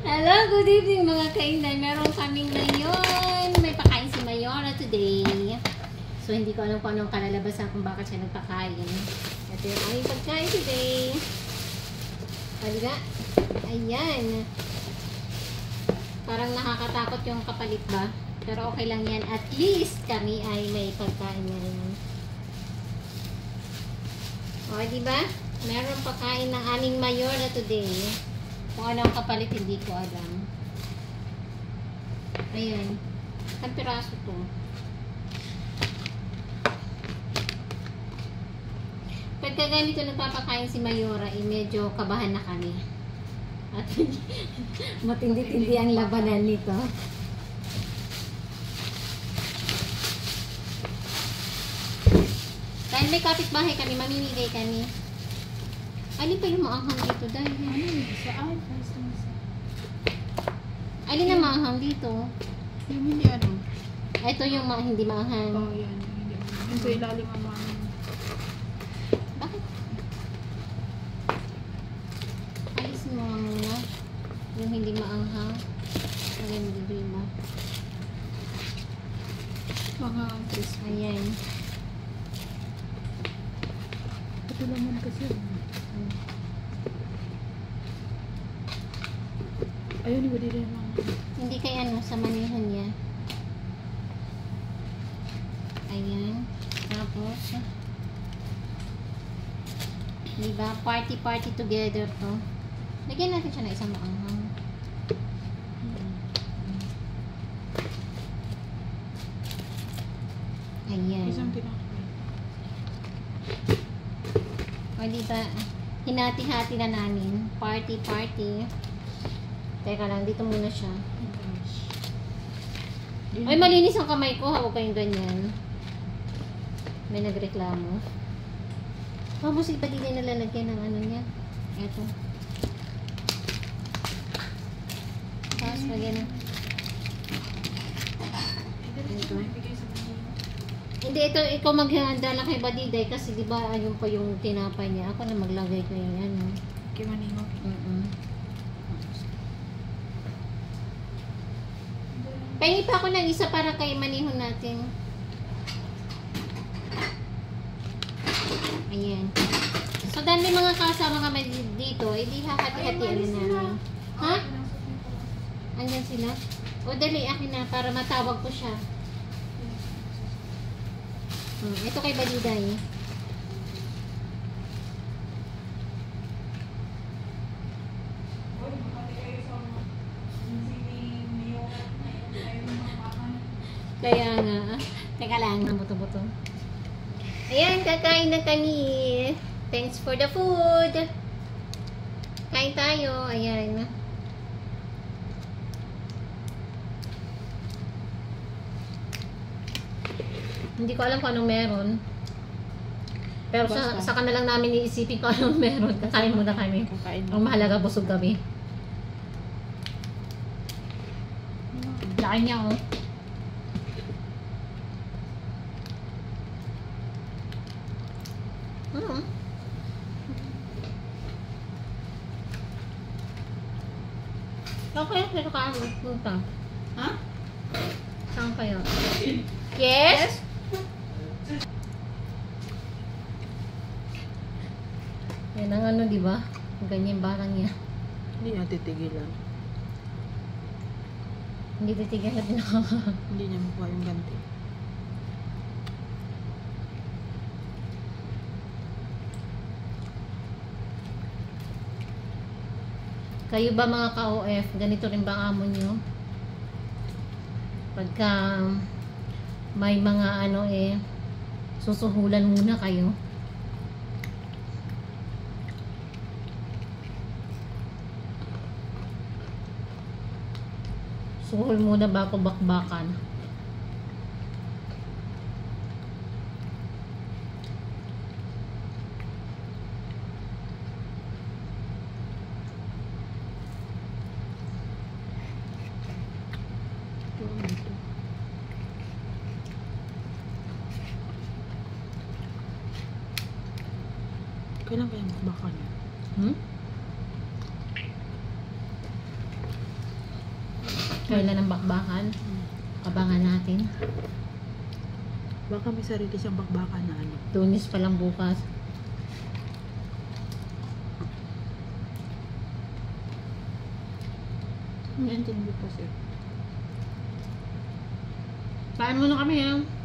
Hello, good evening mga kainday. Meron kaming ngayon. May pakain si Mayora today. So, hindi ko alam kung anong kalalabasan kung bakit siya nagpakain. Ito yung aming pagkain today. Halika. Ayan. Parang nakakatakot yung kapalit ba? Pero okay lang yan. At least kami ay may pagkain ngayon. O, diba? Meron pagkain ng aming Mayora today. Kung ano ang kapalit, hindi ko alam. Ayan. Ang piraso to. Pagka ganito nagpapakain si Mayora, medyo kabahan na kami. At matindi-tindi ang labanan nito. Dahil may kapitbahay kami, mamimigay kami. Alin pa yung maanghang dito dahil? Saan? Alin ang maanghang dito? Yung hindi ano? Ito yung hindi maanghang. Oo, yan. Yung sa ilalim ang mga. Bakit? Alis mo muna. Yung hindi maanghang. Ayan, bibili mo. Mga crispy. Ayan. Ito naman kasi. Ayun, iba din yung mga. Hindi kay ano, sa manihon niya. Ayan. Tapos, diba? Party together to. Lagyan natin siya na isang maanghang. Ayan. Isang tinakay. O diba, hinati-hati na namin. Party. Teka lang, dito muna siya. Ay, malinis ang kamay ko. Huwag kayong ganyan. May nagreklamo. Tapos iba din na nalalagyan ng ano niya. Eto. Tapos lagyan na. Hindi, ito, ikaw maghanda lang kay Badiday kasi di ba ayun pa yung tinapay niya. Ako na maglagay ko yung ano. Kay Maniho. Pahingi pa ako ng isa para kay Manihon natin. Ayan. So, dahil may mga kasama kami dito, hindi hahati-hatian na namin. Ha? Andyan sila? O, dali, akin na para matawag ko siya. Ito kay Badiday. Kaya nga. Teka lang, buto-buto. Ayan, kakain na kami. Thanks for the food. Kain tayo. Ayan. Hindi ko alam kung anong meron. Pero sa kanalang namin iisipin ko anong meron. Kakain muna kami. Ang mahalaga, busog kami. Laki niya, oh. Okay, pero ka punta. Ha? Saan kayo? Yes? Yan ang ano, di ba? Ganyan barang niya. Hindi niya titigilan. Hindi titigilan din. Hindi niya makuha yung ganti. Kayo ba mga ka-OF, ganito rin ba ang amo nyo? Pagka may mga ano susuhulan muna kayo. Suhol muna bago bakbakan. Kailan kaya bakbakan? Kailan ang bakbakan? Abangan natin. Baka may sarili siyang bakbakan na ano. Lunes pa lang bukas. May intindi kasi. Kain muna kami ha.